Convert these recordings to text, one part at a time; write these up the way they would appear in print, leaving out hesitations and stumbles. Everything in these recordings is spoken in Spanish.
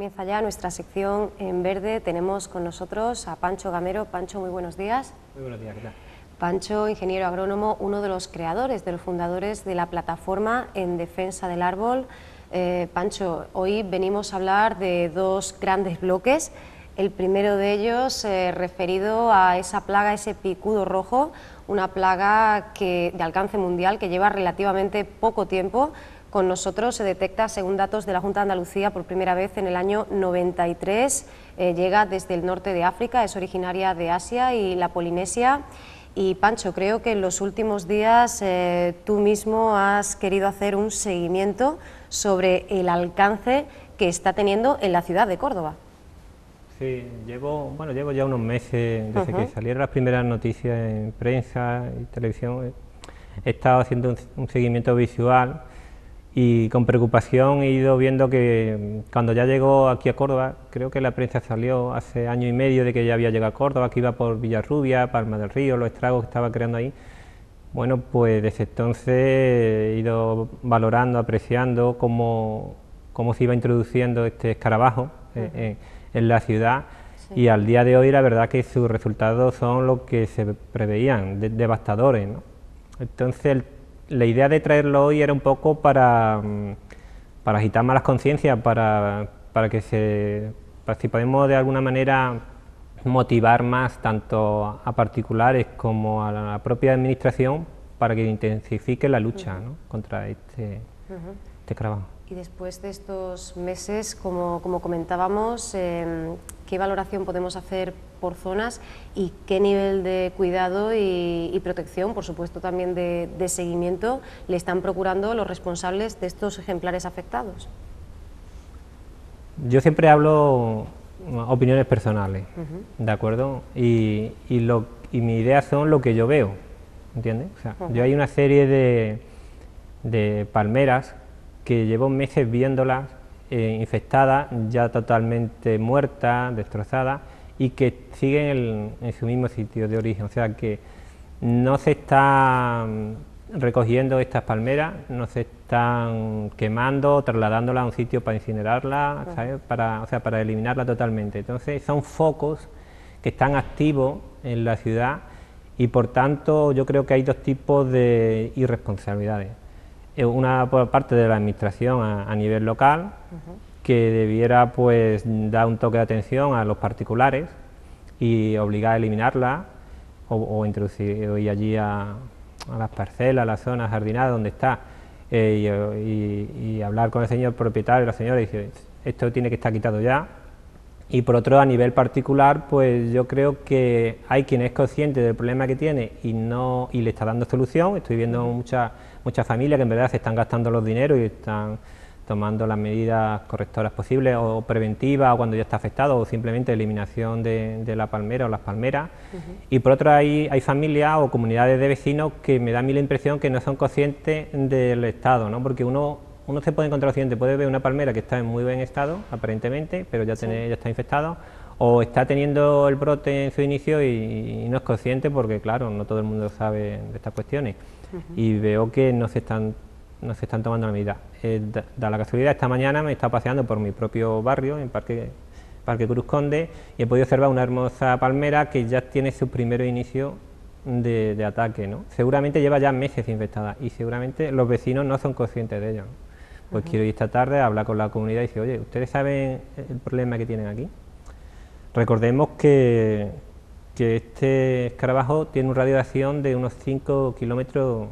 Comienza ya nuestra sección en verde. Tenemos con nosotros a Pancho Gamero. Pancho, muy buenos días. Muy buenos días, ¿qué tal? Pancho, ingeniero agrónomo, uno de los creadores, de los fundadores de la plataforma en defensa del árbol. Pancho, hoy venimos a hablar de dos grandes bloques. El primero de ellos referido a esa plaga, ese picudo rojo, una plaga de alcance mundial que lleva relativamente poco tiempo. Con nosotros se detecta, según datos de la Junta de Andalucía, por primera vez en el año 93, llega desde el norte de África, es originaria de Asia y la Polinesia. Y Pancho, creo que en los últimos días tú mismo has querido hacer un seguimiento sobre el alcance que está teniendo en la ciudad de Córdoba. Sí, llevo ya unos meses, desde que salieron las primeras noticias en prensa y televisión, he estado haciendo un seguimiento visual y con preocupación he ido viendo que cuando ya llegó aquí a Córdoba, creo que la prensa salió hace año y medio de que ya había llegado a Córdoba, que iba por Villarrubia, Palma del Río, los estragos que estaba creando ahí. Bueno, pues desde entonces he ido valorando, apreciando cómo se iba introduciendo este escarabajo en la ciudad, sí. Y al día de hoy la verdad que sus resultados son los que se preveían, devastadores, ¿no? Entonces la idea de traerlo hoy era un poco para agitar más las conciencias, para que si podemos de alguna manera motivar más tanto a particulares como a la propia administración para que intensifique la lucha, ¿no?, contra este escarabajo. Y después de estos meses, como comentábamos, ¿qué valoración podemos hacer por zonas y qué nivel de cuidado y protección, por supuesto también de seguimiento, le están procurando los responsables de estos ejemplares afectados? Yo siempre hablo opiniones personales, ¿de acuerdo? Y mi idea son lo que yo veo, ¿entiendes? O sea, yo hay una serie de palmeras que llevo meses viéndolas infectadas, ya totalmente muertas, destrozadas, y que siguen en su mismo sitio de origen. O sea que no se están recogiendo estas palmeras, no se están quemando, trasladándolas a un sitio para incinerarlas, ¿sabes? Para eliminarla totalmente. Entonces son focos que están activos en la ciudad y por tanto yo creo que hay dos tipos de irresponsabilidades. Una por parte de la administración a nivel local, que debiera pues dar un toque de atención a los particulares y obligar a eliminarla o introducir allí a las parcelas, a las zonas jardinadas donde está, y hablar con el señor propietario, la señora, y decir, esto tiene que estar quitado ya. Y por otro, a nivel particular, pues yo creo que hay quien es consciente del problema que tiene y le está dando solución. Estoy viendo muchas familias que en verdad se están gastando los dineros y están tomando las medidas correctoras posibles o preventivas o cuando ya está afectado, o simplemente eliminación de la palmera o las palmeras. Y por otro, hay familias o comunidades de vecinos que me da a mí la impresión que no son conscientes del estado, ¿no? Porque uno se puede encontrar accidente, puede ver una palmera que está en muy buen estado, aparentemente, pero ya está infectado, o está teniendo el brote en su inicio y no es consciente porque, claro, no todo el mundo sabe de estas cuestiones. Y veo que no se están tomando la medida. Da la casualidad, esta mañana me he estado paseando por mi propio barrio, en Parque Cruz Conde, y he podido observar una hermosa palmera que ya tiene su primer inicio de ataque, ¿no? Seguramente lleva ya meses infectada y seguramente los vecinos no son conscientes de ello, ¿no? Pues quiero ir esta tarde a hablar con la comunidad y decir, oye, ¿ustedes saben el problema que tienen aquí? Recordemos que este escarabajo tiene un radio de acción de unos 5 kilómetros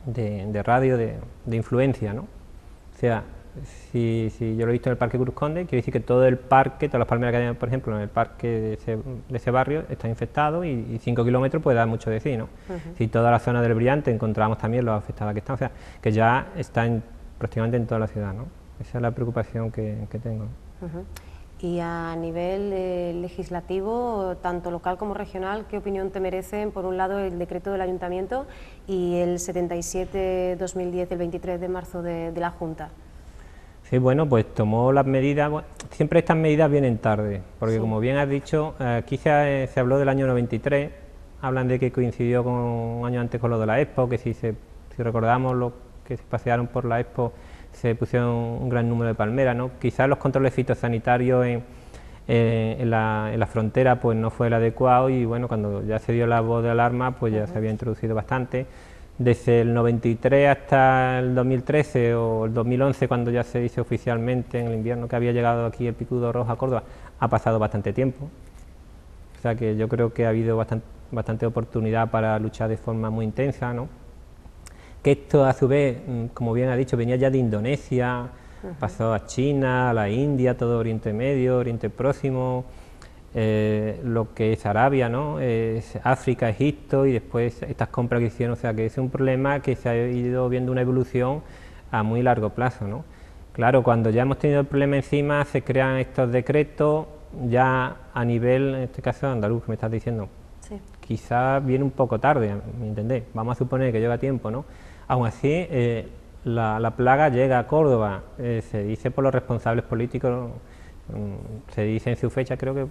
de radio de influencia, ¿no? O sea, si yo lo he visto en el Parque Cruz Conde, quiere decir que todo el parque, todas las palmeras que hay, por ejemplo, en el parque de ese barrio están infectados y 5 kilómetros puede dar mucho de sí, ¿no? Si toda la zona del Brillante encontramos también los afectados que están, o sea, que ya están prácticamente en toda la ciudad, ¿no? Esa es la preocupación que tengo. Y a nivel legislativo, tanto local como regional, ¿qué opinión te merecen, por un lado, el decreto del Ayuntamiento y el 77-2010 del 23 de marzo de la Junta? Sí, bueno, pues tomó las medidas. Siempre estas medidas vienen tarde, porque como bien has dicho, aquí se habló del año 93, hablan de que coincidió con un año antes con lo de la Expo, que si recordamos los que se pasearon por la Expo, se pusieron un gran número de palmeras, ¿no? Quizás los controles fitosanitarios en la frontera pues no fue el adecuado y bueno, cuando ya se dio la voz de alarma pues ya se había introducido bastante. Desde el 93 hasta el 2013 o el 2011, cuando ya se dice oficialmente en el invierno que había llegado aquí el picudo rojo a Córdoba, ha pasado bastante tiempo. O sea que yo creo que ha habido bastante oportunidad para luchar de forma muy intensa, ¿no? Que esto a su vez, como bien ha dicho, venía ya de Indonesia, pasó a China, a la India, todo Oriente Medio, Oriente Próximo, lo que es Arabia, ¿no? Es África, Egipto y después estas compras que hicieron, o sea que es un problema que se ha ido viendo una evolución a muy largo plazo, ¿no? Claro, cuando ya hemos tenido el problema encima se crean estos decretos ya a nivel, en este caso andaluz, que me estás diciendo. Sí. Quizás viene un poco tarde, ¿me entendés? Vamos a suponer que lleva tiempo, ¿no? Aún así, la plaga llega a Córdoba, se dice por los responsables políticos, se dice en su fecha, creo que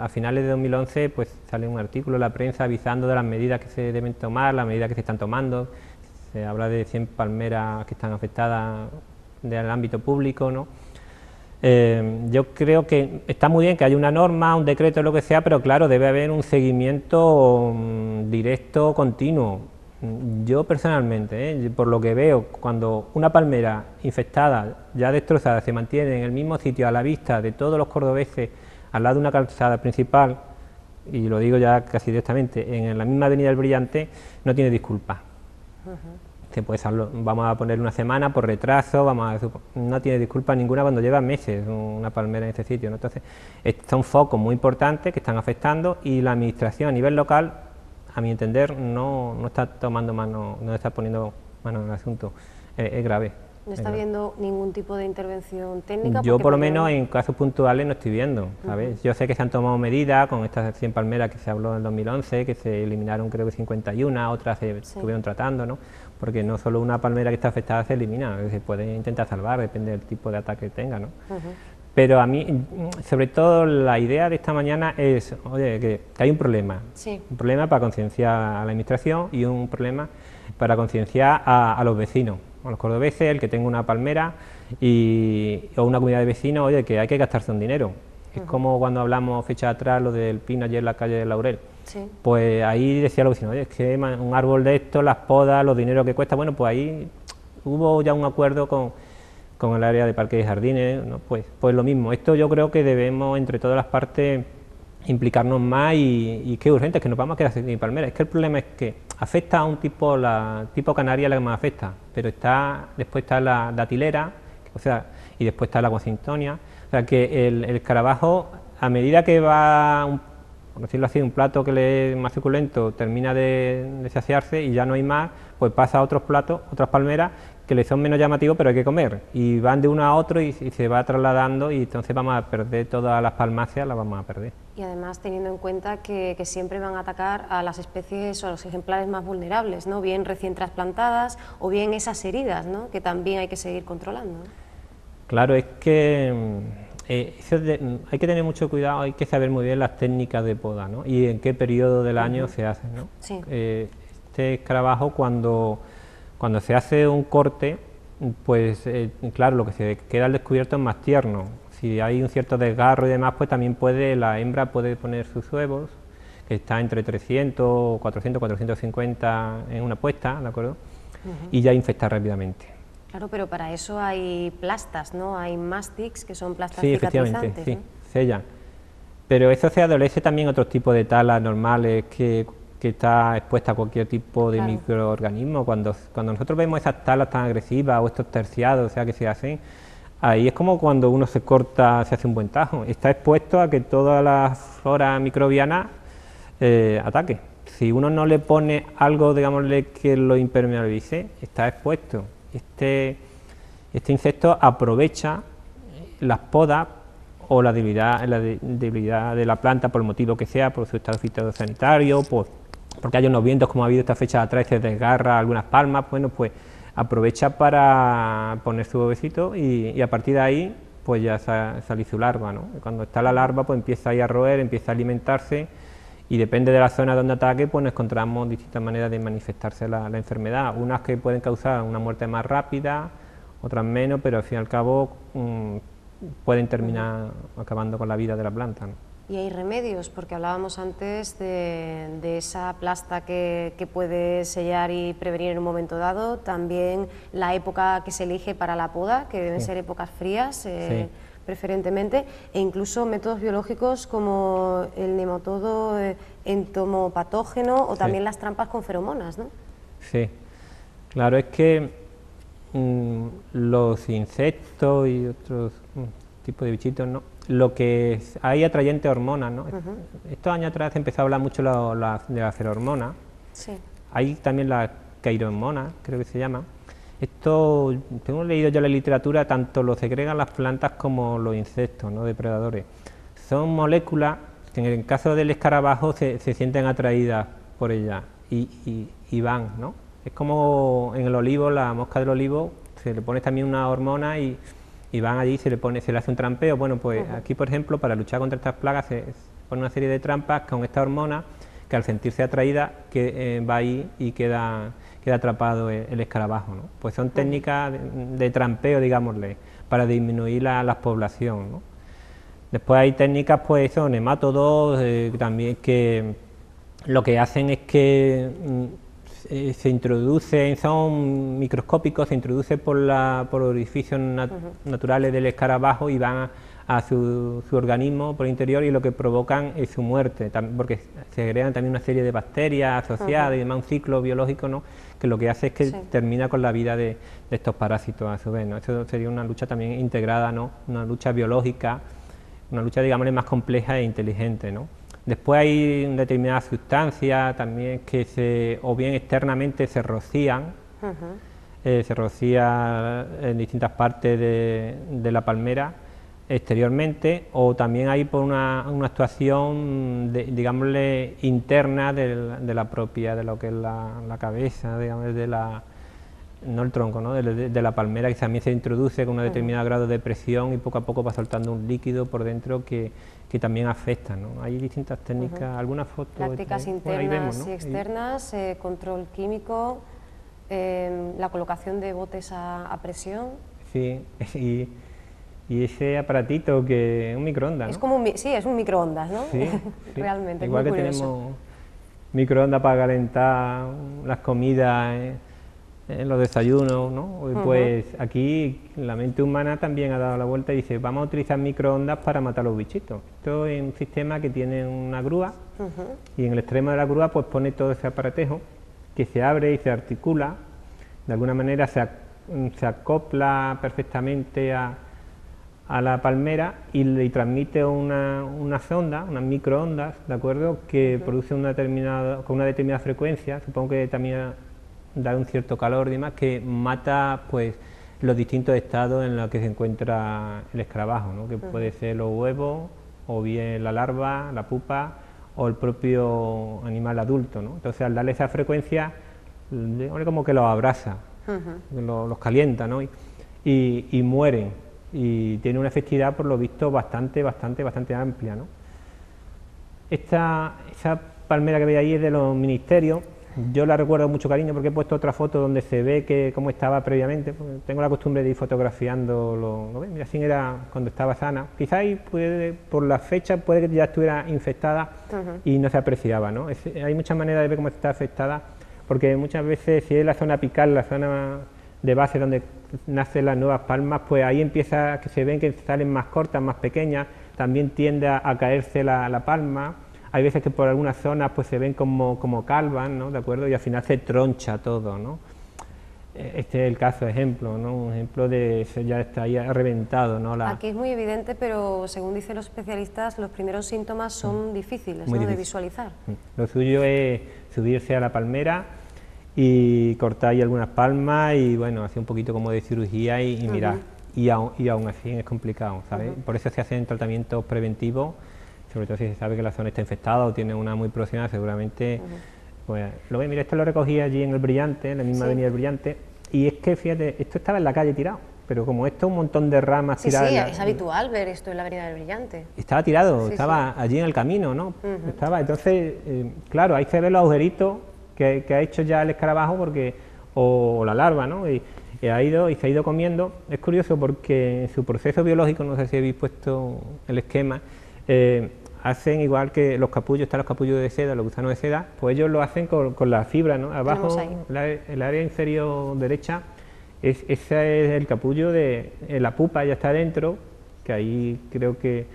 a finales de 2011, pues sale un artículo en la prensa avisando de las medidas que se deben tomar, las medidas que se están tomando, se habla de 100 palmeras que están afectadas del ámbito público, ¿no? Yo creo que está muy bien que haya una norma, un decreto, lo que sea, pero claro, debe haber un seguimiento directo, continuo. Yo personalmente, por lo que veo, cuando una palmera infectada, ya destrozada, se mantiene en el mismo sitio a la vista de todos los cordobeses, al lado de una calzada principal, y lo digo ya casi directamente, en la misma avenida del Brillante, no tiene disculpa. Pues vamos a poner una semana por retraso, no tiene disculpa ninguna cuando lleva meses una palmera en este sitio, ¿no? Entonces, son focos muy importantes que están afectando y la administración a nivel local, a mi entender, no está tomando mano, no está poniendo mano en el asunto, es grave. ¿No está viendo ningún tipo de intervención técnica? Yo por lo menos en casos puntuales no estoy viendo, ¿sabes? Yo sé que se han tomado medidas con estas 100 palmeras que se habló en el 2011, que se eliminaron creo que 51, otras se estuvieron tratando, ¿no? Porque no solo una palmera que está afectada se elimina, se puede intentar salvar, depende del tipo de ataque que tenga, ¿no? Pero a mí, sobre todo, la idea de esta mañana es, oye, que hay un problema, un problema para concienciar a la administración y un problema para concienciar a los vecinos, a los cordobeses, el que tenga una palmera o una comunidad de vecinos, oye, que hay que gastarse un dinero. Es como cuando hablamos fecha atrás, lo del pino ayer en la calle de Laurel. Pues ahí decía los vecinos, oye, es que un árbol de estos, las podas, los dineros que cuesta, bueno, pues ahí hubo ya un acuerdo con el área de parques y jardines, ¿no? Pues lo mismo. Esto yo creo que debemos, entre todas las partes, implicarnos más y que es urgente, es que nos vamos a quedar sin palmeras. Es que el problema es que afecta a un tipo, la tipo canaria la que más afecta, pero después está la datilera, o sea, y después está la guacintonia, o sea que el escarabajo, a medida que va, por decirlo así, un plato que le es más suculento, termina de saciarse y ya no hay más, pues pasa a otros platos, otras palmeras, que le son menos llamativos, pero hay que comer, y van de uno a otro y se va trasladando y entonces vamos a perder todas las palmáceas, las vamos a perder. Y además teniendo en cuenta que siempre van a atacar a las especies o a los ejemplares más vulnerables, ¿no? Bien recién trasplantadas o bien esas heridas, ¿no? Que también hay que seguir controlando, ¿no? Claro, es que hay que tener mucho cuidado, hay que saber muy bien las técnicas de poda, ¿no? Y en qué periodo del año se hacen, ¿no? Este escarabajo cuando se hace un corte, pues claro, lo que se queda al descubierto es más tierno. Si hay un cierto desgarro y demás, pues también la hembra puede poner sus huevos, que está entre 300, 400, 450 en una puesta, ¿de acuerdo? Y ya infectar rápidamente. Claro, pero para eso hay plastas, ¿no? Hay mastics, que son plastas cicatrizantes. Sí, efectivamente, ¿no? Sellan. Pero eso se adolece también otros tipos de talas normales que está expuesta a cualquier tipo de microorganismo. Cuando nosotros vemos esas talas tan agresivas o estos terciados, o sea, que se hacen, ahí es como cuando uno se corta, se hace un buen tajo. Está expuesto a que toda la flora microbiana ataque. Si uno no le pone algo, digámosle, que lo impermeabilice, está expuesto. Este insecto aprovecha las podas o la debilidad de la planta por el motivo que sea, por su estado fitosanitario, porque hay unos vientos, como ha habido esta fecha atrás, se desgarra algunas palmas, bueno, pues aprovecha para poner su huevecito y a partir de ahí pues ya sale su larva, ¿no? Cuando está la larva pues empieza ahí a roer, empieza a alimentarse y depende de la zona donde ataque pues nos encontramos distintas maneras de manifestarse la enfermedad, unas que pueden causar una muerte más rápida, otras menos, pero al fin y al cabo pueden terminar acabando con la vida de la planta, ¿no? ¿Y hay remedios? Porque hablábamos antes de esa plasta que puede sellar y prevenir en un momento dado, también la época que se elige para la poda, que deben ser épocas frías, preferentemente, e incluso métodos biológicos como el nematodo entomopatógeno o también las trampas con feromonas, ¿no? Sí, claro, es que los insectos y otros tipos de bichitos, ¿no? Lo que hay atrayentes hormonas, ¿no? Estos años atrás se empezó a hablar mucho de la feromona. Sí. Hay también la cairomona, creo que se llama. Esto, tengo leído yo en la literatura, tanto lo segregan las plantas como los insectos, ¿no? Depredadores. Son moléculas que en el caso del escarabajo se sienten atraídas por ellas y van, ¿no? Es como en el olivo, la mosca del olivo, se le pone también una hormona y van allí, se le hace un trampeo. Bueno, pues aquí, por ejemplo, para luchar contra estas plagas se pone una serie de trampas con esta hormona que al sentirse atraída va ahí y queda atrapado el escarabajo, ¿no? Pues son técnicas de trampeo, digámosle, para disminuir la población, ¿no? Después hay técnicas, pues eso, nemátodos, también que lo que hacen es que se introducen, son microscópicos, se introducen por orificios naturales del escarabajo y van a su organismo por el interior, y lo que provocan es su muerte, porque se crean también una serie de bacterias asociadas y demás, un ciclo biológico, ¿no?, que lo que hace es que termina con la vida de estos parásitos a su vez, ¿no? Esto sería una lucha también integrada, ¿no?, una lucha biológica, una lucha, digamos, más compleja e inteligente, ¿no? Después hay determinadas sustancias también que o bien externamente se rocían, se rocía en distintas partes de la palmera exteriormente, o también hay por una actuación, digámosle, interna de la propia, de lo que es la cabeza, digamos, no el tronco, ¿no?, de la palmera, que también se introduce con un determinado grado de presión y poco a poco va soltando un líquido por dentro que también afecta, ¿no? Hay distintas técnicas, algunas fotos... Prácticas internas vemos, ¿no?, y externas, control químico, la colocación de botes a presión... Sí, y ese aparatito que es un microondas, ¿no? Es como sí, es un microondas, ¿no? Sí, Realmente, igual muy que curioso. tenemos microondas para calentar las comidas, en los desayunos, ¿no? Pues aquí la mente humana también ha dado la vuelta y dice, vamos a utilizar microondas para matar los bichitos. Esto es un sistema que tiene una grúa y en el extremo de la grúa pues pone todo ese aparatejo que se abre y se articula, de alguna manera se acopla perfectamente a la palmera y transmite una sonda, unas microondas, ¿de acuerdo?, que produce con una determinada frecuencia, supongo que también da un cierto calor y demás, que mata pues los distintos estados en los que se encuentra el escarabajo, ¿no?, que puede ser los huevos, o bien la larva, la pupa, o el propio animal adulto, ¿no? Entonces, al darle esa frecuencia, como que los abrasa, los calienta, ¿no?, y mueren, y tiene una efectividad, por lo visto, bastante amplia, ¿no? Esa palmera que veis ahí es de los ministerios. Yo la recuerdo con mucho cariño porque he puesto otra foto donde se ve cómo estaba previamente. Tengo la costumbre de ir fotografiando, ¿lo ves? Mira, así era cuando estaba sana. Quizá ahí por la fecha puede que ya estuviera infectada y no se apreciaba, ¿no? Hay muchas maneras de ver cómo está afectada, porque muchas veces, si es la zona apical, la zona de base donde nacen las nuevas palmas, pues ahí empieza, que se ven que salen más cortas, más pequeñas, también tiende a caerse la palma. Hay veces que por algunas zonas pues se ven como calvas, ¿no?, ¿de acuerdo?, y al final se troncha todo, ¿no? Este es el caso, ejemplo, ¿no?, un ejemplo de ya está ahí reventado, ¿no? Aquí es muy evidente, pero según dicen los especialistas, los primeros síntomas son difíciles, ¿no?, de visualizar. Lo suyo es subirse a la palmera y cortar ahí algunas palmas y, bueno, hacer un poquito como de cirugía y mirar, y aún así es complicado, ¿sabes? Por eso se hacen tratamientos preventivos, sobre todo si se sabe que la zona está infectada o tiene una muy próxima, seguramente, pues, lo ves, mira, esto lo recogí allí en El Brillante, en la misma avenida El Brillante, y es que, fíjate, esto estaba en la calle tirado, pero como esto, un montón de ramas tiradas... Sí, es habitual ver esto en la avenida del Brillante. Estaba tirado, estaba allí en el camino, ¿no? Entonces, claro, ahí se ven los agujeritos que ha hecho ya el escarabajo, o la larva, ¿no? Y ha ido y se ha ido comiendo. Es curioso porque en su proceso biológico, no sé si habéis puesto el esquema, hacen igual que los capullos, están los capullos de seda, los gusanos de seda, pues ellos lo hacen con la fibra, ¿no? Abajo, el área inferior derecha, ese es el capullo de la pupa, ya está dentro, que ahí creo que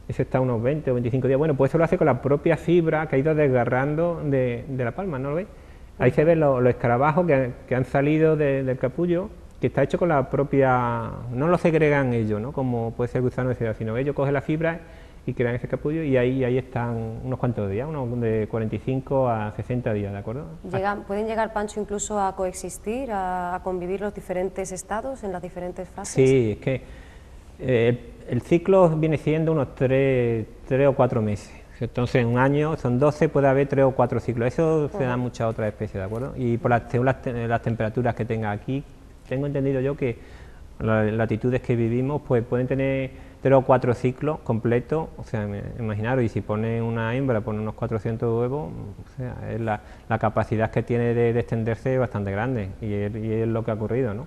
ese está unos 20 o 25 días. Bueno, pues eso lo hace con la propia fibra que ha ido desgarrando de la palma, ¿no lo veis? Ahí se ven los escarabajos que han salido del capullo, que está hecho con la propia... No lo segregan ellos, ¿no? Como puede ser el gusano de seda, sino que ellos cogen la fibra y crean ese capullo, y ahí están unos cuantos días, unos de 45 a 60 días, ¿de acuerdo? ¿Pueden llegar, Pancho, incluso a coexistir, a convivir los diferentes estados en las diferentes fases? Sí, es que el ciclo viene siendo unos 3 o 4 meses. Entonces, en un año son 12, puede haber 3 o 4 ciclos. Eso se da en muchas otras especies, ¿de acuerdo? Y por las temperaturas que tenga aquí, tengo entendido yo que las latitudes que vivimos, pues pueden tener 3 o 4 ciclos completos. O sea, imaginaros, y si pone una hembra, pone unos 400 huevos, o sea, es la capacidad que tiene de extenderse es bastante grande, y es lo que ha ocurrido, ¿no?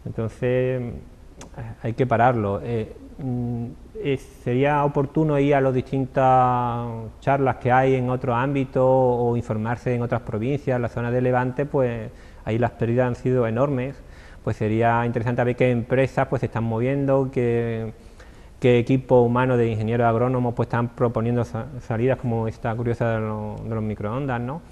Entonces, hay que pararlo. Sería oportuno ir a las distintas charlas que hay en otros ámbitos o informarse en otras provincias. En la zona de Levante, pues ahí las pérdidas han sido enormes. Pues sería interesante ver qué empresas pues se están moviendo, qué equipo humano de ingenieros agrónomos pues están proponiendo salidas como esta curiosa de los microondas, ¿no?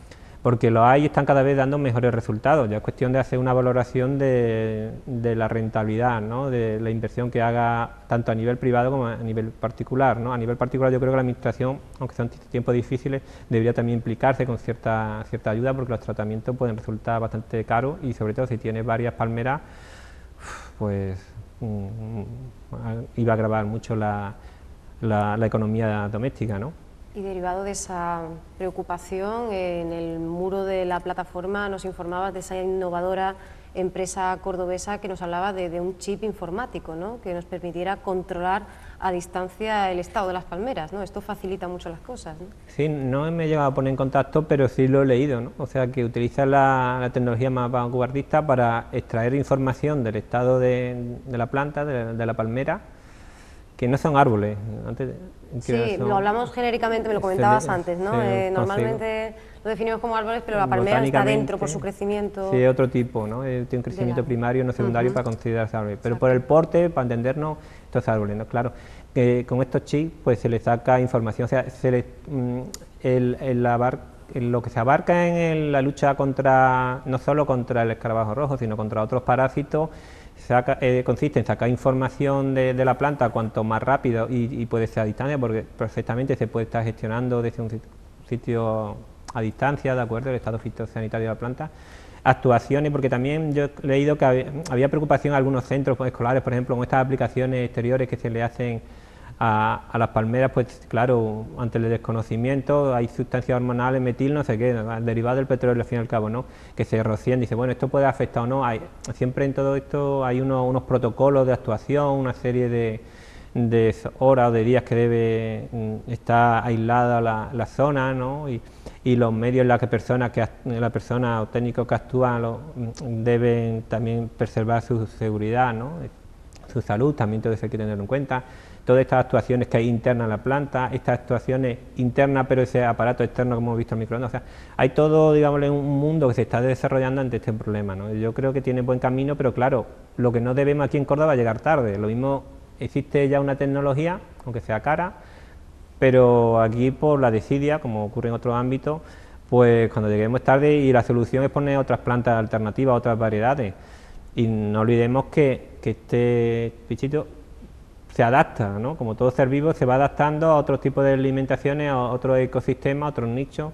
Porque los hay y están cada vez dando mejores resultados. Ya es cuestión de hacer una valoración de la rentabilidad, ¿no? De la inversión que haga tanto a nivel privado como a nivel particular, ¿no? A nivel particular, yo creo que la administración, aunque son tiempos difíciles, debería también implicarse con cierta ayuda, porque los tratamientos pueden resultar bastante caros, y sobre todo si tienes varias palmeras, pues iba a agravar mucho la economía doméstica, ¿no? Y derivado de esa preocupación, en el muro de la plataforma nos informabas de esa innovadora empresa cordobesa que nos hablaba de un chip informático, ¿no? Que nos permitiera controlar a distancia el estado de las palmeras, ¿no? Esto facilita mucho las cosas, ¿no? Sí, no me he llegado a poner en contacto, pero sí lo he leído, ¿no? O sea, que utiliza la tecnología más vanguardista para extraer información del estado de la planta, de la palmera, que no son árboles. Sí, lo hablamos genéricamente, me lo comentabas antes, ¿no? Normalmente lo definimos como árboles, pero la palmera está dentro por su crecimiento. Sí, otro tipo, ¿no? Tiene un crecimiento primario, no secundario, para considerarse árboles. Pero por el porte, para entendernos, estos árboles, ¿no? Claro, con estos chips pues se le saca información, o sea, lo que se abarca en la lucha contra, no solo contra el escarabajo rojo, sino contra otros parásitos, consiste en sacar información de la planta cuanto más rápido y puede ser a distancia, porque perfectamente se puede estar gestionando desde un sitio a distancia, ¿de acuerdo?, el estado fitosanitario de la planta. Actuaciones, porque también yo he leído que había preocupación en algunos centros escolares, por ejemplo, con estas aplicaciones exteriores que se le hacen a las palmeras, pues claro, ante el desconocimiento hay sustancias hormonales, metil, no sé qué, derivado del petróleo al fin y al cabo, ¿no?, que se rocían. Dice, bueno, esto puede afectar o no. Siempre en todo esto hay unos protocolos de actuación, una serie de horas o de días que debe estar aislada la zona, ¿no?, y los medios en los que la persona o técnicos que actúan deben también preservar su seguridad, ¿no?, su salud, también todo eso hay que tenerlo en cuenta. Todas estas actuaciones que hay internas en la planta, estas actuaciones internas, pero ese aparato externo como hemos visto en el microondas, o sea, hay todo, digamos, un mundo que se está desarrollando ante este problema, ¿no? Yo creo que tiene buen camino, pero claro, lo que no debemos aquí en Córdoba es llegar tarde. Lo mismo, existe ya una tecnología, aunque sea cara, pero aquí por la desidia, como ocurre en otros ámbitos, pues cuando lleguemos tarde, y la solución es poner otras plantas alternativas, otras variedades, y no olvidemos que este bichito se adapta, ¿no? Como todo ser vivo, se va adaptando a otros tipos de alimentaciones, a otros ecosistemas, a otros nichos,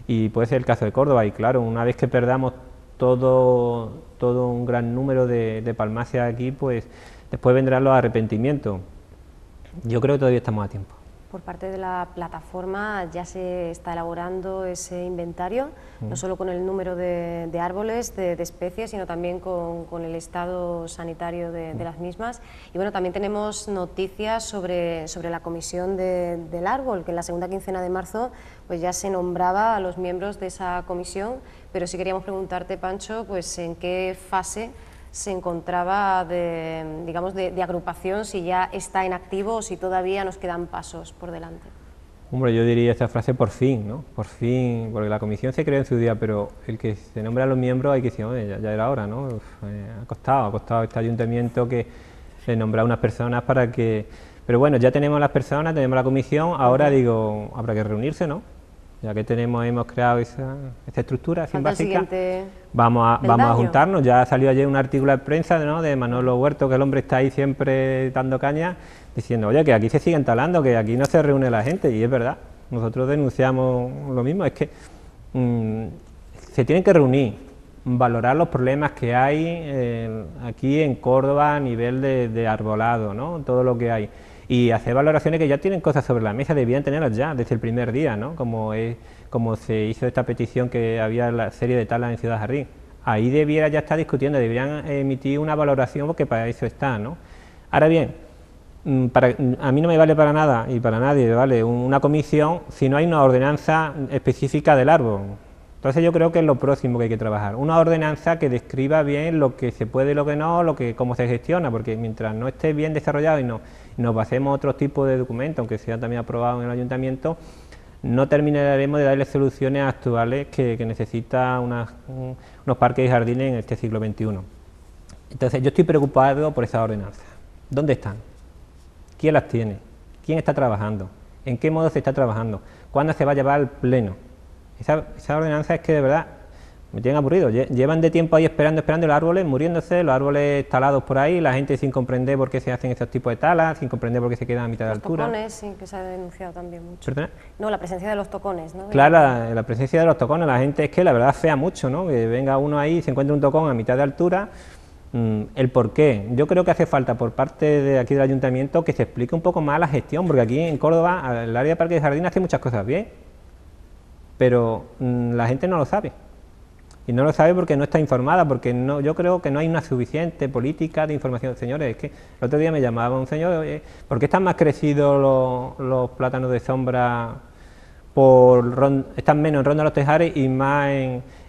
y puede ser el caso de Córdoba. Y claro, una vez que perdamos todo un gran número de palmáceas aquí, pues después vendrán los arrepentimientos. Yo creo que todavía estamos a tiempo. Por parte de la plataforma ya se está elaborando ese inventario, no solo con el número de árboles, de especies, sino también con el estado sanitario de las mismas. Y bueno, también tenemos noticias sobre la comisión del árbol, que en la segunda quincena de marzo pues ya se nombraba a los miembros de esa comisión, pero sí queríamos preguntarte, Pancho, pues en qué fase se encontraba digamos, de agrupación, si ya está en activo o si todavía nos quedan pasos por delante. Hombre, yo diría esta frase por fin, ¿no? Por fin, porque la comisión se creó en su día, pero el que se nombra a los miembros hay que decir, oye, ya era hora, ¿no? Ha costado este ayuntamiento que se nombra a unas personas para que... Pero bueno, ya tenemos las personas, tenemos la comisión, ahora digo, habrá que reunirse, ¿no? Ya que hemos creado esta estructura así básica, vamos a juntarnos. Ya salió ayer un artículo de prensa, ¿no?, de Manolo Huerto, que el hombre está ahí siempre dando caña, diciendo, oye, que aquí se siguen talando, que aquí no se reúne la gente, y es verdad, nosotros denunciamos lo mismo, es que se tienen que reunir, valorar los problemas que hay aquí en Córdoba a nivel de arbolado, ¿no?, todo lo que hay. Y hacer valoraciones que ya tienen cosas sobre la mesa, debían tenerlas ya desde el primer día, ¿no? Como se hizo esta petición que había la serie de talas en Ciudad Jardín. Ahí debiera ya estar discutiendo, deberían emitir una valoración porque para eso está, ¿no? Ahora bien, a mí no me vale para nada y para nadie, ¿vale?, una comisión si no hay una ordenanza específica del árbol. Entonces yo creo que es lo próximo que hay que trabajar, una ordenanza que describa bien lo que se puede y lo que no, cómo se gestiona, porque mientras no esté bien desarrollado y nos basemos en otros tipos de documentos, aunque sea también aprobado en el ayuntamiento, no terminaremos de darle soluciones actuales que necesita unos parques y jardines en este siglo XXI. Entonces yo estoy preocupado por esas ordenanzas. ¿Dónde están? ¿Quién las tiene? ¿Quién está trabajando? ¿En qué modo se está trabajando? ¿Cuándo se va a llevar al pleno? Esa ordenanza es que de verdad me tienen aburrido. Llevan de tiempo ahí esperando los árboles, muriéndose, los árboles talados por ahí, la gente sin comprender por qué se hacen esos tipos de talas, sin comprender por qué se quedan a mitad de altura. Los tocones, sí, que se ha denunciado también mucho. ¿Perdona? No, la presencia de los tocones, ¿no? Claro, la presencia de los tocones, la gente es que la verdad fea mucho, ¿no? Que venga uno ahí y se encuentre un tocón a mitad de altura. El por qué, yo creo que hace falta por parte de aquí del ayuntamiento que se explique un poco más la gestión, porque aquí en Córdoba el área de parques y jardines hace muchas cosas bien, pero la gente no lo sabe, y no lo sabe porque no está informada, porque yo creo que no hay una suficiente política de información. Señores, es que el otro día me llamaba un señor, oye, ¿por qué están más crecidos los plátanos de sombra, están menos en Ronda de los Tejares y más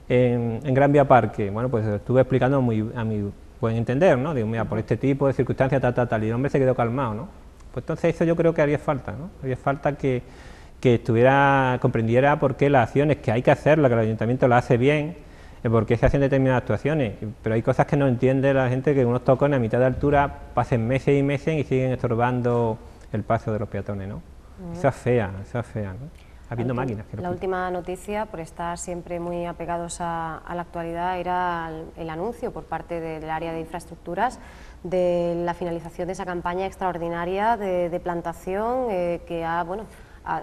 en Gran Vía Parque? Bueno, pues estuve explicando a mi buen entender, ¿no? Digo, mira, por este tipo de circunstancias, tal, y el hombre se quedó calmado, ¿no? Pues entonces eso yo creo que haría falta, ¿no? Haría falta que comprendiera por qué las acciones que hay que hacerlas, que el ayuntamiento las hace bien, por qué se hacen determinadas actuaciones, pero hay cosas que no entiende la gente, que unos tocones a mitad de altura pasen meses y meses y siguen estorbando el paso de los peatones, ¿no? Eso es fea, ¿no? Habiendo máquinas. La última noticia, por estar siempre muy apegados a la actualidad, era el anuncio por parte del área de infraestructuras de la finalización de esa campaña extraordinaria de plantación que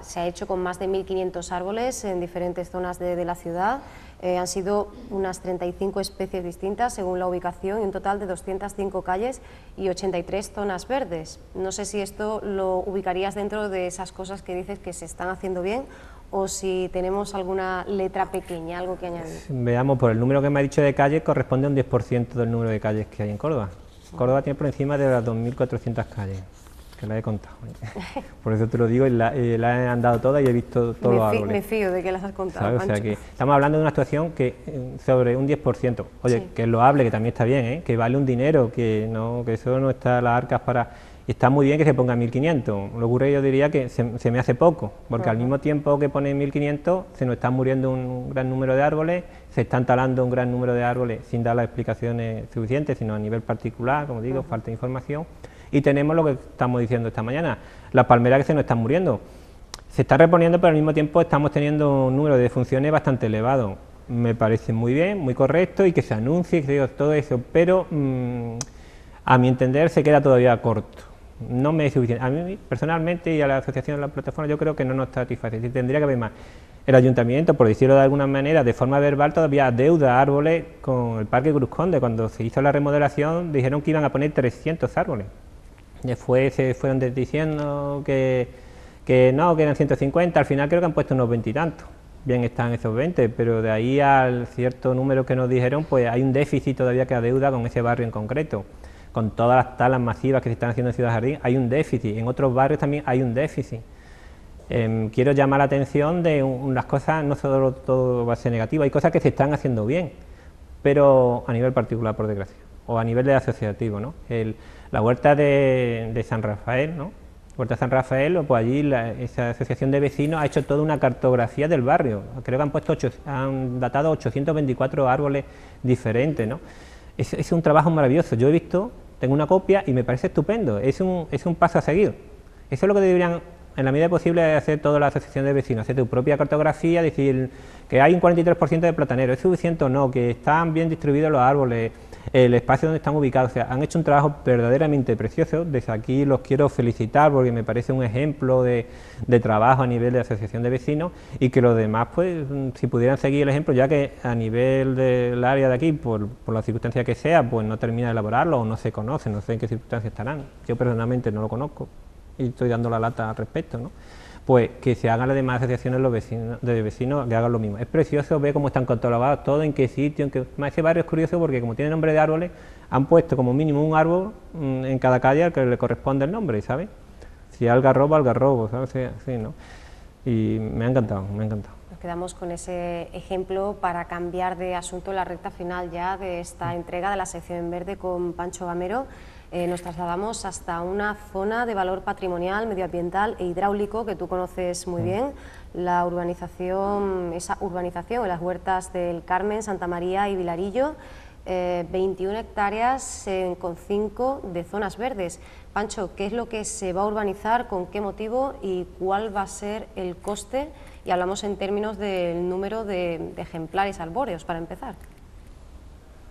se ha hecho con más de 1.500 árboles en diferentes zonas de la ciudad. Han sido unas 35 especies distintas según la ubicación y un total de 205 calles y 83 zonas verdes. No sé si esto lo ubicarías dentro de esas cosas que dices que se están haciendo bien o si tenemos alguna letra pequeña, algo que añadir. Veamos, por el número que me ha dicho de calles, corresponde a un 10% del número de calles que hay en Córdoba. Córdoba tiene por encima de las 2.400 calles, que la he contado. Por eso te lo digo, y la he andado toda y he visto todos los árboles. Me fío de que las has contado, O sea que estamos hablando de una actuación que sobre un 10%. Oye, sí, que es loable, que también está bien, ¿eh? Que vale un dinero, que eso no está en las arcas para... Y está muy bien que se ponga 1.500. Lo que ocurre, yo diría que se me hace poco, porque al mismo tiempo que pone 1.500, se nos están muriendo un gran número de árboles, se están talando un gran número de árboles sin dar las explicaciones suficientes, sino a nivel particular, como digo, falta de información. Y tenemos lo que estamos diciendo esta mañana, las palmeras que se nos están muriendo. Se está reponiendo, pero al mismo tiempo estamos teniendo un número de defunciones bastante elevado. Me parece muy bien, muy correcto, y que se anuncie, que se diga todo eso, pero a mi entender se queda todavía corto. No me es suficiente. A mí personalmente y a la asociación de la plataforma yo creo que no nos satisface. Tendría que haber más. El ayuntamiento, por decirlo de alguna manera, de forma verbal, todavía adeuda árboles con el Parque Cruz Conde. Cuando se hizo la remodelación dijeron que iban a poner 300 árboles. Después se fueron diciendo que no, que eran 150, al final creo que han puesto unos 20 y tantos. Bien están esos 20, pero de ahí al cierto número que nos dijeron, pues hay un déficit todavía que adeuda con ese barrio en concreto. Con todas las talas masivas que se están haciendo en Ciudad Jardín, hay un déficit, en otros barrios también hay un déficit. Quiero llamar la atención de unas cosas, no todo va a ser negativo, hay cosas que se están haciendo bien, pero a nivel particular, por desgracia. o a nivel de asociativo, ¿no? La huerta de San Rafael, ¿no? Huerta San Rafael, pues allí esa asociación de vecinos ha hecho toda una cartografía del barrio. Creo que han puesto han datado 824 árboles diferentes, ¿no? Es un trabajo maravilloso. Yo he visto, tengo una copia y me parece estupendo. Es un paso a seguir. Eso es lo que deberían, en la medida posible, hacer toda la asociación de vecinos, hacer tu propia cartografía, decir que hay un 43% de platanero, ¿es suficiente o no? Que están bien distribuidos los árboles, el espacio donde están ubicados. O sea, han hecho un trabajo verdaderamente precioso. Desde aquí los quiero felicitar porque me parece un ejemplo de trabajo a nivel de asociación de vecinos, y que los demás, pues, si pudieran seguir el ejemplo, ya que a nivel del área de aquí, por la circunstancia que sea, pues no termina de elaborarlo o no se conoce, no sé en qué circunstancias estarán. Yo personalmente no lo conozco y estoy dando la lata al respecto, ¿no? Pues que se hagan las demás asociaciones de vecinos que hagan lo mismo. Es precioso ver cómo están catalogados todo, en qué sitio, ese barrio es curioso porque como tiene nombre de árboles, han puesto como mínimo un árbol en cada calle al que le corresponde el nombre, ¿sabes? Si algarrobo, ¿sabes? Sí, ¿no? Y me ha encantado, me ha encantado. Nos quedamos con ese ejemplo para cambiar de asunto en la recta final ya de esta entrega de la sección en verde con Pancho Gamero. Nos trasladamos hasta una zona de valor patrimonial, medioambiental e hidráulico que tú conoces muy bien, la urbanización, esa urbanización en las huertas del Carmen, Santa María y Vilarillo, 21 hectáreas con 5 de zonas verdes. Pancho, ¿qué es lo que se va a urbanizar, con qué motivo y cuál va a ser el coste? Y hablamos en términos del número de ejemplares arbóreos, para empezar.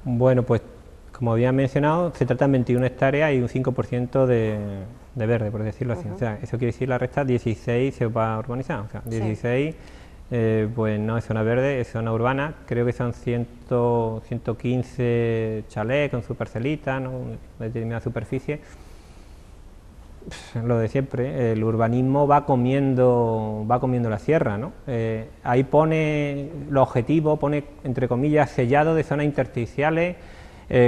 Bueno, pues como había mencionado, se trata de 21 hectáreas y un 5% de verde, por decirlo así. O sea, eso quiere decir la resta 16 se va a urbanizar. O sea, 16, pues no es zona verde, es zona urbana. Creo que son 115 chalés con su parcelita, ¿no? Una determinada superficie. Lo de siempre, el urbanismo va comiendo la sierra, ¿no? Ahí pone los objetivos, pone entre comillas sellado de zonas intersticiales,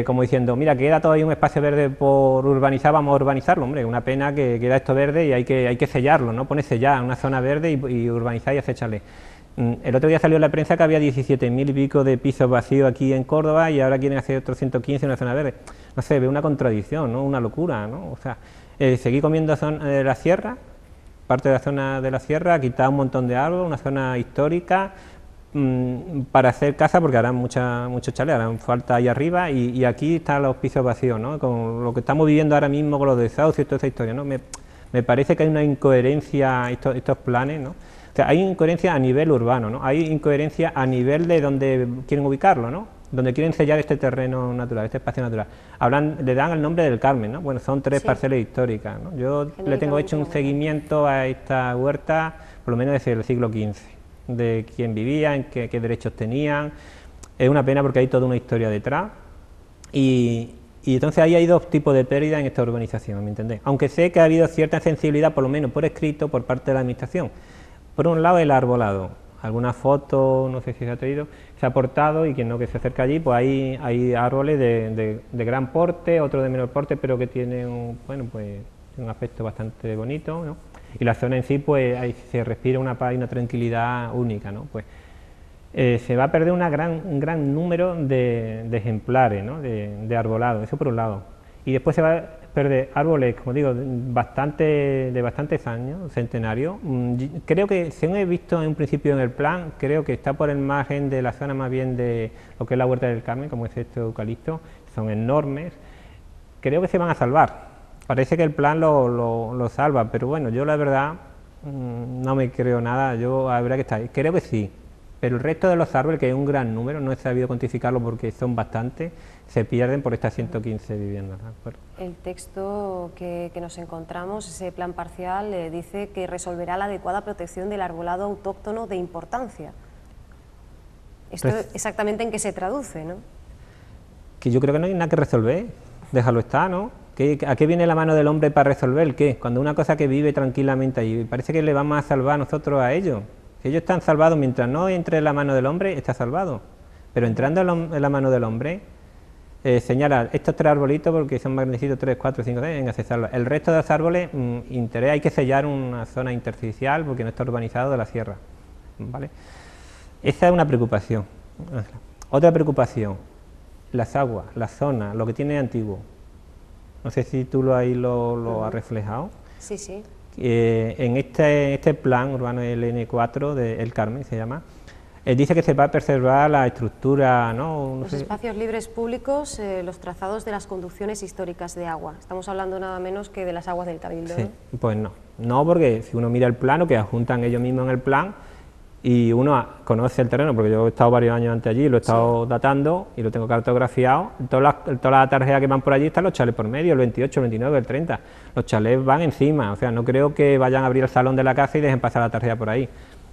como diciendo, mira, queda todavía un espacio verde por urbanizar, vamos a urbanizarlo. Hombre, una pena que queda esto verde y hay que sellarlo, ¿no? Pone sellar una zona verde y urbanizar y hacer chalés. El otro día salió en la prensa que había 17.000 y pico de pisos vacíos aquí en Córdoba y ahora quieren hacer otros 115 en una zona verde. No sé, ve una contradicción, ¿no? Una locura, ¿no? O sea, seguir comiendo la sierra, parte de la zona de la sierra, quitar un montón de árboles, una zona histórica, para hacer casa, porque harán muchos chalés, harán falta ahí arriba, y aquí están los pisos vacíos, ¿no? Con lo que estamos viviendo ahora mismo con los desahucios y toda esa historia, ¿no? Me parece que hay una incoherencia, estos planes, ¿no? O sea, hay incoherencia a nivel urbano, ¿no? Hay incoherencia a nivel de donde quieren ubicarlo, ¿no? Donde quieren sellar este terreno natural, este espacio natural. Le dan el nombre del Carmen, ¿no? Bueno, son 3 parcelas históricas, ¿no? Yo le tengo hecho un seguimiento a esta huerta, por lo menos desde el siglo XV, de quién vivían, qué derechos tenían. Es una pena porque hay toda una historia detrás, y entonces ahí hay 2 tipos de pérdida en esta urbanización, ¿me entendéis? Aunque sé que ha habido cierta sensibilidad, por lo menos por escrito, por parte de la administración. Por un lado, el arbolado. Alguna foto, no sé si se ha traído, se ha aportado, y quien no, que se acerca allí, pues hay árboles de gran porte, otros de menor porte, pero que tienen pues un aspecto bastante bonito, ¿no? Y la zona en sí, pues ahí se respira una paz y una tranquilidad única, ¿no? Pues se va a perder un gran número de ejemplares, ¿no? de arbolado, eso por un lado. Y después se va a perder árboles, como digo, de bastantes años, centenarios. Creo que, según he visto en un principio en el plan, creo que está por el margen de la zona más bien de lo que es la Huerta del Carmen, como es este eucalipto, son enormes. Creo que se van a salvar. Parece que el plan lo salva, pero bueno, yo la verdad no me creo nada, habrá que estar ahí. Creo que sí, pero el resto de los árboles, que es un gran número, no he sabido cuantificarlo porque son bastantes, se pierden por estas 115 viviendas, ¿de acuerdo? El texto que nos encontramos, ese plan parcial, dice que resolverá la adecuada protección del arbolado autóctono de importancia. ¿Esto exactamente en qué se traduce, no? Que yo creo que no hay nada que resolver, déjalo estar, ¿no? ¿A qué viene la mano del hombre para resolver? ¿Qué? Cuando una cosa que vive tranquilamente allí, parece que le vamos a salvar a nosotros a ellos. Si ellos están salvados, mientras no entre en la mano del hombre, está salvado. Pero entrando en la mano del hombre, señala estos 3 arbolitos porque son más grandecitos, 3, 4, 5, 6, venga, se salva. El resto de los árboles, hay que sellar una zona intersticial porque no está urbanizado de la sierra, ¿vale? Esa es una preocupación. Otra preocupación, las aguas, la zona, lo que tiene antiguo. No sé si tú ahí lo has reflejado. Sí, sí. En este plan urbano del N4 de El Carmen se llama, dice que se va a preservar la estructura, ¿no? Los espacios libres públicos, los trazados de las conducciones históricas de agua. Estamos hablando nada menos que de las aguas del Cabildo, Sí, ¿no? pues no, porque si uno mira el plano, que adjuntan ellos mismos en el plan, y uno conoce el terreno, porque yo he estado varios años antes allí, lo he estado datando y lo tengo cartografiado. Todas las tarjetas que van por allí están los chalés por medio, el 28, el 29, el 30. Los chalés van encima, o sea, no creo que vayan a abrir el salón de la casa y dejen pasar la tarjeta por ahí.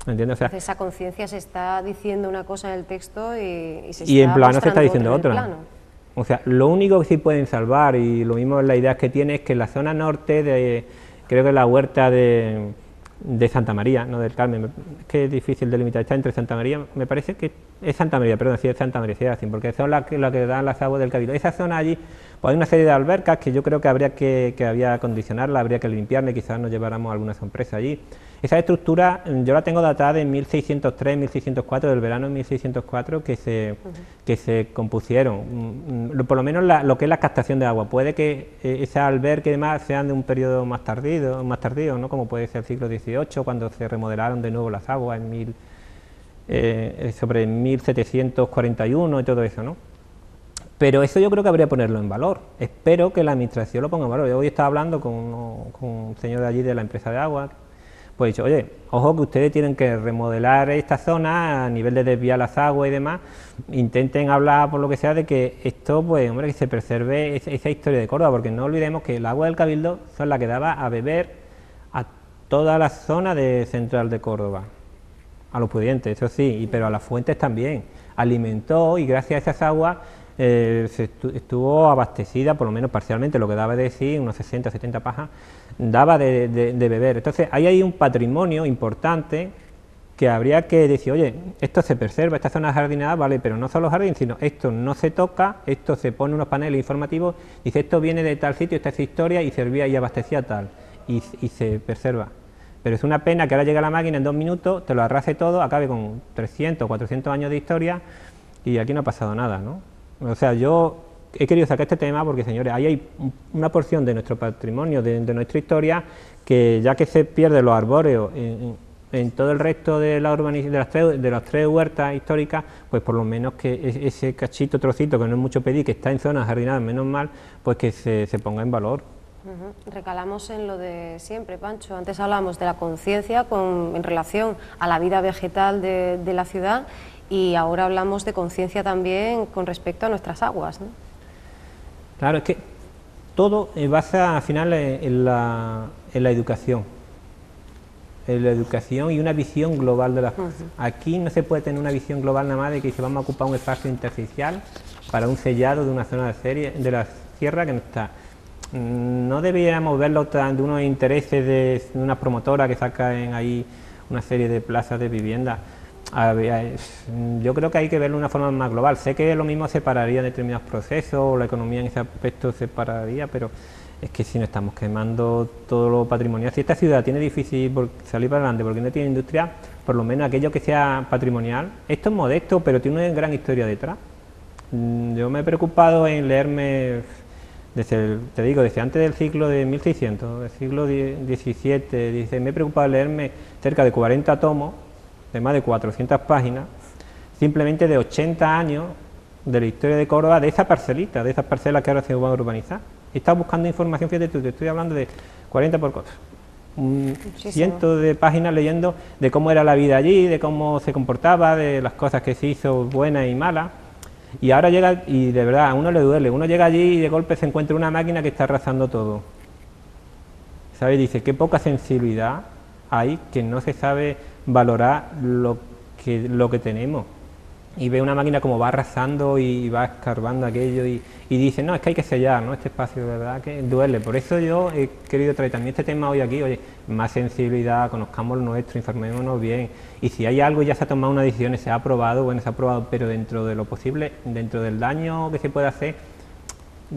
¿Me entiendes? O sea, Entonces, esa conciencia se está diciendo una cosa en el texto y se y está en plano se está diciendo mostrando otra. en el plano. O sea, lo único que sí pueden salvar, y lo mismo la idea que tiene, es que en la zona norte de, creo que la huerta de Santa María, no del Carmen, es que es difícil delimitar, está entre Santa María, me parece que es Santa María, perdón, sí es Santa María, sí es así, porque son las que dan las aguas del Cabildo. Esa zona allí, pues hay una serie de albercas que yo creo que habría que acondicionarla, habría que limpiarla, quizás nos lleváramos alguna sorpresa allí. Esa estructura yo la tengo datada en 1603, 1604, del verano de 1604, que se compusieron, por lo menos lo que es la captación de agua. Puede que ese albergue y demás sean de un periodo más tardío, ¿no? Como puede ser el siglo XVIII, cuando se remodelaron de nuevo las aguas sobre 1741 y todo eso, ¿no? Pero eso yo creo que habría que ponerlo en valor. Espero que la administración lo ponga en valor. Yo hoy estaba hablando con un señor de allí de la empresa de agua. Pues he dicho, oye, ojo que ustedes tienen que remodelar esta zona a nivel de desviar las aguas y demás, intenten hablar por lo que sea de que esto, pues hombre, que se preserve esa historia de Córdoba, porque no olvidemos que el agua del Cabildo son la que daba a beber a toda la zona central de Córdoba, a los pudientes, eso sí, pero a las fuentes también, alimentó, y gracias a esas aguas estuvo abastecida, por lo menos parcialmente, lo que daba de sí, unos 60, 70 pajas, daba de beber. Entonces ahí hay un patrimonio importante que habría que decir, oye, esto se preserva, esta zona jardinada, vale, pero no solo jardín, sino esto no se toca, esto se pone unos paneles informativos, dice esto viene de tal sitio, esta es historia, y servía y abastecía tal, y se preserva. Pero es una pena que ahora llega la máquina en 2 minutos, te lo arrase todo, acabe con 300, 400 años de historia, y aquí no ha pasado nada, ¿no? O sea, yo he querido sacar este tema porque, señores, ahí hay una porción de nuestro patrimonio, de nuestra historia, que ya que se pierden los arbóreos en todo el resto de las tres huertas históricas, pues por lo menos que ese cachito, trocito, que no es mucho pedir, que está en zonas jardinadas, menos mal, pues que se ponga en valor. Recalamos en lo de siempre, Pancho. Antes hablábamos de la conciencia en relación a la vida vegetal de la ciudad, y ahora hablamos de conciencia también con respecto a nuestras aguas, ¿no? Claro, es que todo basa al final en la educación. En la educación y una visión global de las cosas. Aquí no se puede tener una visión global nada más de que se vamos a ocupar un espacio intersticial para un sellado de una zona de la sierra que no está. No deberíamos verlo de unos intereses de una promotora que saca ahí una serie de plazas de vivienda. Yo creo que hay que verlo de una forma más global. Sé que lo mismo separaría determinados procesos, o la economía en ese aspecto separaría, pero es que si no estamos quemando todo lo patrimonial, si esta ciudad tiene difícil salir para adelante porque no tiene industria, por lo menos aquello que sea patrimonial, esto es modesto, pero tiene una gran historia detrás. Yo me he preocupado en leerme, desde antes del siglo de 1600, del siglo XVII, me he preocupado en leerme cerca de 40 tomos, de más de 400 páginas, simplemente de 80 años de la historia de Córdoba, de esa parcelita, de esas parcelas que ahora se van a urbanizar. He estado buscando información, fíjate tú, te estoy hablando de 40 por cosas, cientos de páginas leyendo de cómo era la vida allí, de cómo se comportaba, de las cosas que se hizo buenas y malas, y ahora llega, y de verdad a uno le duele, uno llega allí y de golpe se encuentra una máquina que está arrasando todo, ¿sabes? Dice, qué poca sensibilidad hay, que no se sabe valorar lo que tenemos, y ve una máquina como va arrasando y va escarbando aquello y dice, no, es que hay que sellar, ¿no?, este espacio, de verdad que duele. Por eso yo he querido traer también este tema hoy aquí, oye, más sensibilidad, conozcamos lo nuestro, informémonos bien, y si hay algo, ya se ha tomado una decisión y se ha aprobado, bueno, se ha aprobado, pero dentro de lo posible, dentro del daño que se puede hacer,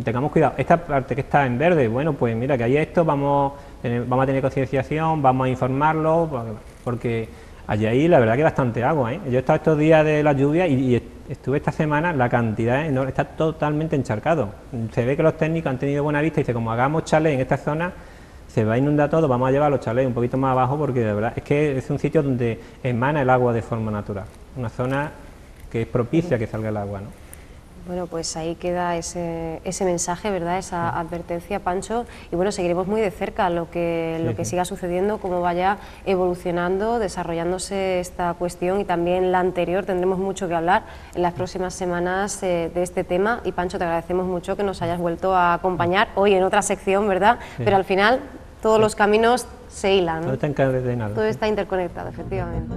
tengamos cuidado. Esta parte que está en verde, bueno, pues mira, que hay esto, vamos a tener concienciación, vamos a informarlo, porque Allí la verdad que bastante agua, ¿eh? Yo he estado estos días de la lluvia y estuve esta semana, la cantidad está totalmente encharcado. Se ve que los técnicos han tenido buena vista y dice, como hagamos chalet en esta zona, se va a inundar todo, vamos a llevar los chalets un poquito más abajo porque de verdad es que es un sitio donde emana el agua de forma natural, una zona que es propicia a que salga el agua, ¿no? Bueno, pues ahí queda ese mensaje, ¿verdad?, esa advertencia, Pancho, y bueno, seguiremos muy de cerca lo que siga sucediendo, cómo vaya evolucionando, desarrollándose esta cuestión, y también la anterior. Tendremos mucho que hablar en las próximas semanas de este tema, y Pancho, te agradecemos mucho que nos hayas vuelto a acompañar hoy en otra sección, ¿verdad?, pero al final todos los caminos se hilan, ¿no? Todo está encadenado. Todo está interconectado, efectivamente.